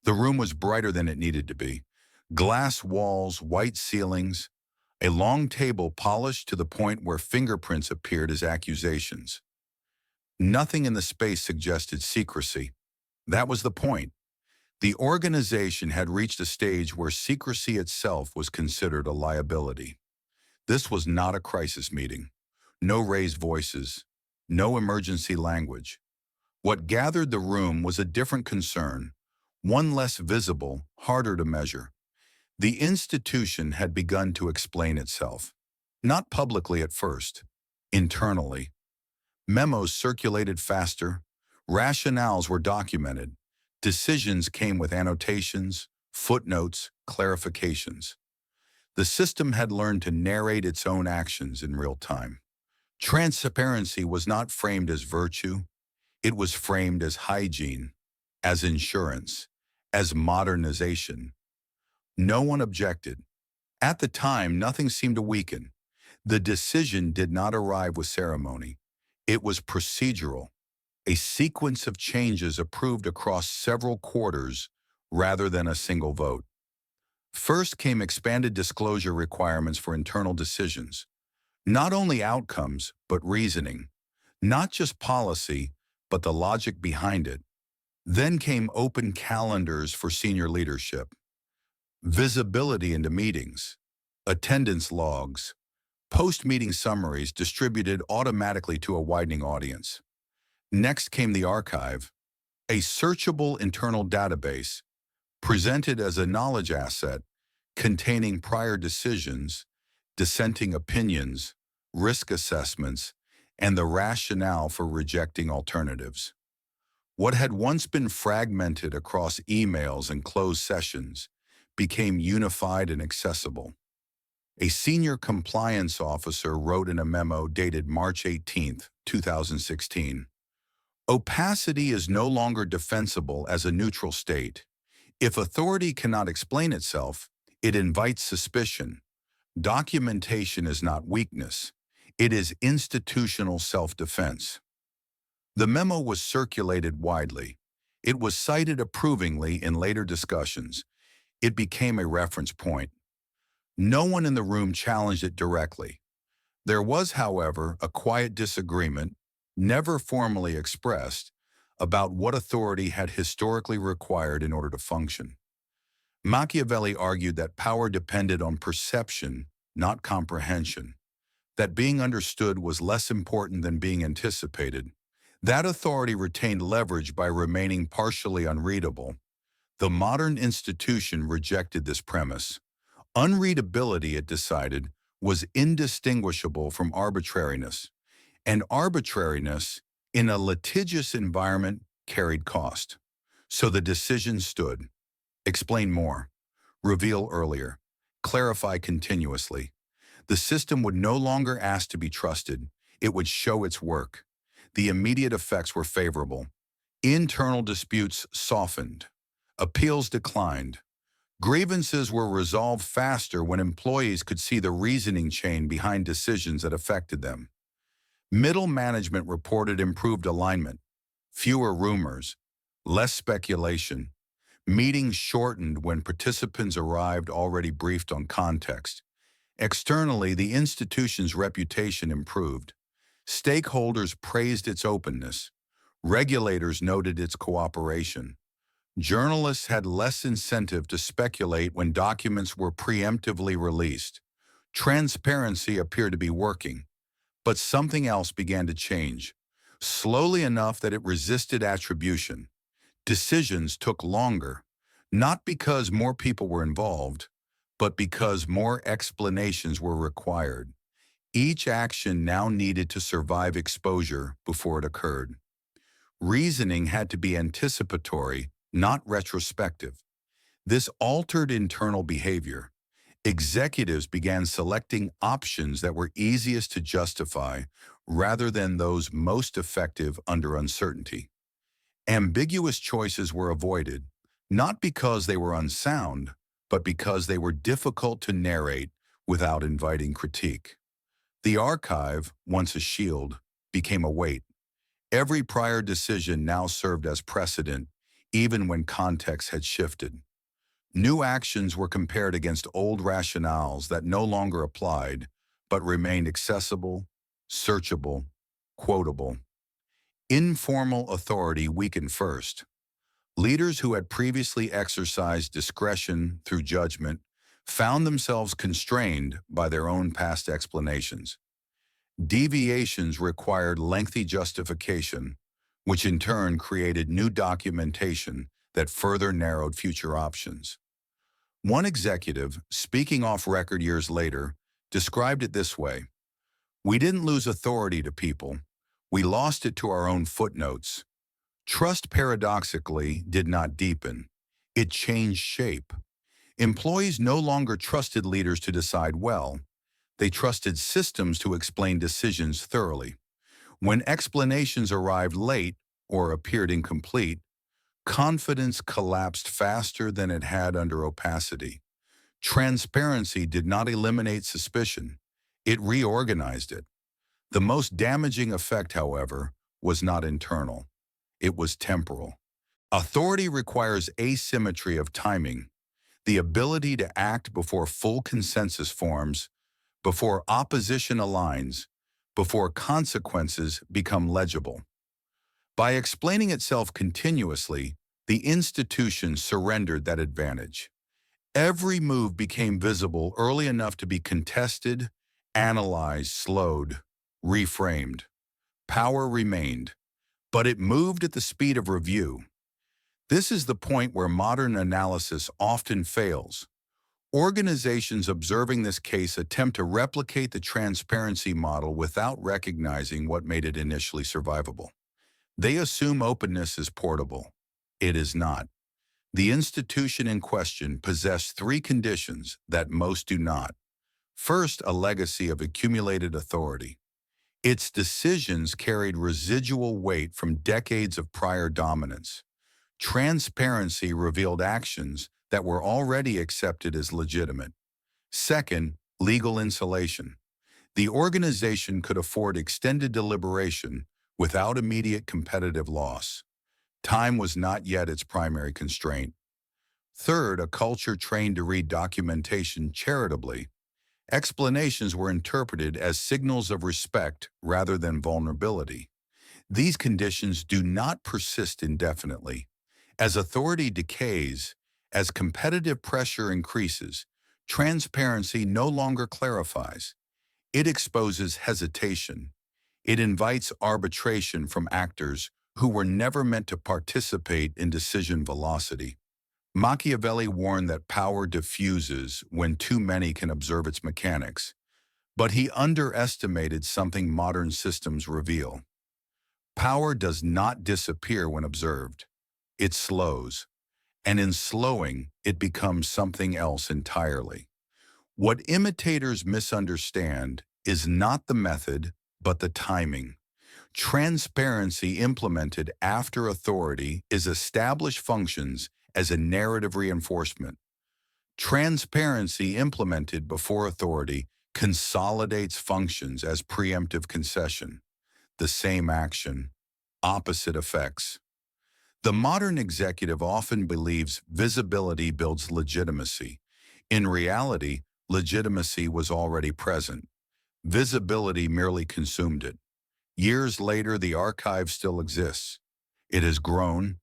The room was brighter than it needed to be. Glass walls, white ceilings, a long table polished to the point where fingerprints appeared as accusations. Nothing in the space suggested secrecy. That was the point. The organization had reached a stage where secrecy itself was considered a liability. This was not a crisis meeting. No raised voices, no emergency language. What gathered the room was a different concern, one less visible, harder to measure. The institution had begun to explain itself. Not publicly at first, internally. Memos circulated faster, rationales were documented, decisions came with annotations, footnotes, clarifications. The system had learned to narrate its own actions in real time. Transparency was not framed as virtue, it was framed as hygiene, as insurance, as modernization. No one objected. At the time, nothing seemed to weaken. The decision did not arrive with ceremony. It was procedural, a sequence of changes approved across several quarters rather than a single vote. First came expanded disclosure requirements for internal decisions. Not only outcomes, but reasoning. Not just policy, but the logic behind it. Then came open calendars for senior leadership. Visibility into meetings, attendance logs, post-meeting summaries distributed automatically to a widening audience. Next came the archive, a searchable internal database presented as a knowledge asset containing prior decisions, dissenting opinions, risk assessments, and the rationale for rejecting alternatives. What had once been fragmented across emails and closed sessions became unified and accessible. A senior compliance officer wrote in a memo dated March 18, 2016, "Opacity is no longer defensible as a neutral state. If authority cannot explain itself, it invites suspicion. Documentation is not weakness. It is institutional self-defense." The memo was circulated widely. It was cited approvingly in later discussions. It became a reference point. No one in the room challenged it directly. There was, however, a quiet disagreement, never formally expressed, about what authority had historically required in order to function. Machiavelli argued that power depended on perception, not comprehension, that being understood was less important than being anticipated. That authority retained leverage by remaining partially unreadable. The modern institution rejected this premise. Unreadability, it decided, was indistinguishable from arbitrariness, and arbitrariness in a litigious environment carried cost. So the decision stood. Explain more. Reveal earlier. Clarify continuously. The system would no longer ask to be trusted. It would show its work. The immediate effects were favorable. Internal disputes softened. Appeals declined. Grievances were resolved faster when employees could see the reasoning chain behind decisions that affected them. Middle management reported improved alignment, fewer rumors, less speculation. Meetings shortened when participants arrived already briefed on context. Externally, the institution's reputation improved. Stakeholders praised its openness. Regulators noted its cooperation. Journalists had less incentive to speculate when documents were preemptively released. Transparency appeared to be working, but something else began to change, slowly enough that it resisted attribution. Decisions took longer, not because more people were involved, but because more explanations were required. Each action now needed to survive exposure before it occurred. Reasoning had to be anticipatory, not retrospective. This altered internal behavior. Executives began selecting options that were easiest to justify rather than those most effective under uncertainty. Ambiguous choices were avoided, not because they were unsound, but because they were difficult to narrate without inviting critique. The archive, once a shield, became a weight. Every prior decision now served as precedent, even when context had shifted. New actions were compared against old rationales that no longer applied, but remained accessible, searchable, quotable. Informal authority weakened first. Leaders who had previously exercised discretion through judgment found themselves constrained by their own past explanations. Deviations required lengthy justification, which in turn created new documentation that further narrowed future options. One executive, speaking off record years later, described it this way: "We didn't lose authority to people. We lost it to our own footnotes." Trust, paradoxically, did not deepen. It changed shape. Employees no longer trusted leaders to decide well. They trusted systems to explain decisions thoroughly. When explanations arrived late or appeared incomplete, confidence collapsed faster than it had under opacity. Transparency did not eliminate suspicion. It reorganized it. The most damaging effect, however, was not internal. It was temporal. Authority requires asymmetry of timing, the ability to act before full consensus forms, before opposition aligns, before consequences become legible. By explaining itself continuously, the institution surrendered that advantage. Every move became visible early enough to be contested, analyzed, slowed, reframed. Power remained, but it moved at the speed of review. This is the point where modern analysis often fails. Organizations observing this case attempt to replicate the transparency model without recognizing what made it initially survivable. They assume openness is portable. It is not. The institution in question possessed three conditions that most do not. First, a legacy of accumulated authority. Its decisions carried residual weight from decades of prior dominance. Transparency revealed actions that were already accepted as legitimate. Second, legal insulation. The organization could afford extended deliberation without immediate competitive loss. Time was not yet its primary constraint. Third, a culture trained to read documentation charitably. Explanations were interpreted as signals of respect rather than vulnerability. These conditions do not persist indefinitely. As authority decays, as competitive pressure increases, transparency no longer clarifies. It exposes hesitation. It invites arbitration from actors who were never meant to participate in decision velocity. Machiavelli warned that power diffuses when too many can observe its mechanics, but he underestimated something modern systems reveal. Power does not disappear when observed. It slows, and in slowing, it becomes something else entirely. What imitators misunderstand is not the method, but the timing. Transparency implemented after authority is established functions as a narrative reinforcement. Transparency implemented before authority consolidates functions as preemptive concession. The same action, opposite effects. The modern executive often believes visibility builds legitimacy. In reality, legitimacy was already present. Visibility merely consumed it. Years later, the archive still exists. It has grown.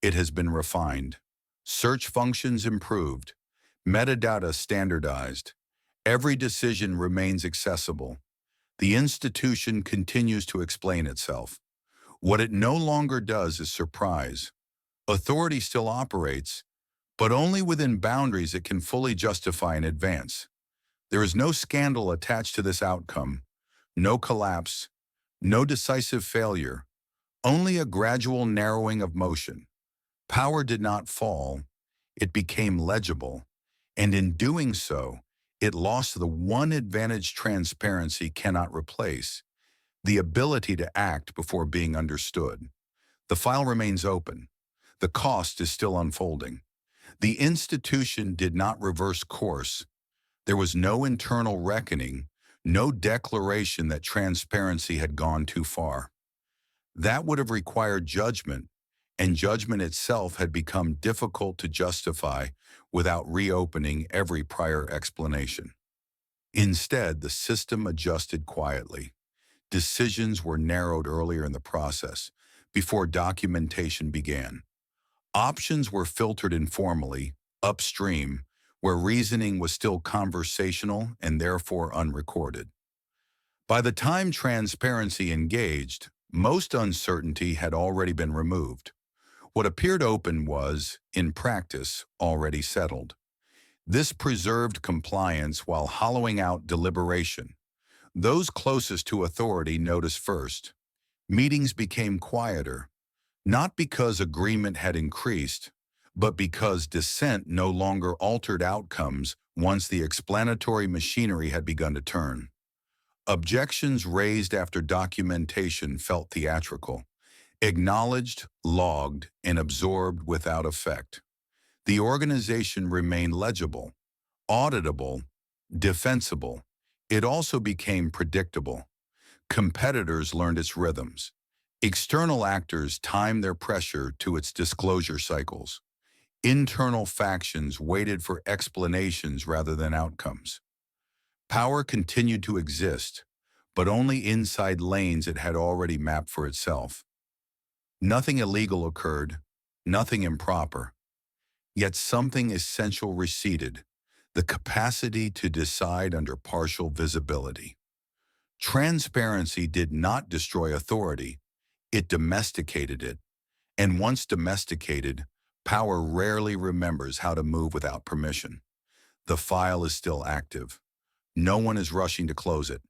It has been refined. Search functions improved. Metadata standardized. Every decision remains accessible. The institution continues to explain itself. What it no longer does is surprise. Authority still operates, but only within boundaries it can fully justify in advance. There is no scandal attached to this outcome, no collapse, no decisive failure, only a gradual narrowing of motion. Power did not fall, it became legible, and in doing so, it lost the one advantage transparency cannot replace: the ability to act before being understood. The file remains open. The cost is still unfolding. The institution did not reverse course. There was no internal reckoning, no declaration that transparency had gone too far. That would have required judgment, and judgment itself had become difficult to justify without reopening every prior explanation. Instead, the system adjusted quietly. Decisions were narrowed earlier in the process, before documentation began. Options were filtered informally, upstream, where reasoning was still conversational and therefore unrecorded. By the time transparency engaged, most uncertainty had already been removed. What appeared open was, in practice, already settled. This preserved compliance while hollowing out deliberation. Those closest to authority noticed first. Meetings became quieter, not because agreement had increased, but because dissent no longer altered outcomes once the explanatory machinery had begun to turn. Objections raised after documentation felt theatrical, acknowledged, logged, and absorbed without effect. The organization remained legible, auditable, defensible. It also became predictable. Competitors learned its rhythms. External actors timed their pressure to its disclosure cycles. Internal factions waited for explanations rather than outcomes. Power continued to exist, but only inside lanes it had already mapped for itself. Nothing illegal occurred, nothing improper. Yet something essential receded, the capacity to decide under partial visibility. Transparency did not destroy authority, it domesticated it. And once domesticated, power rarely remembers how to move without permission. The file is still active. No one is rushing to close it.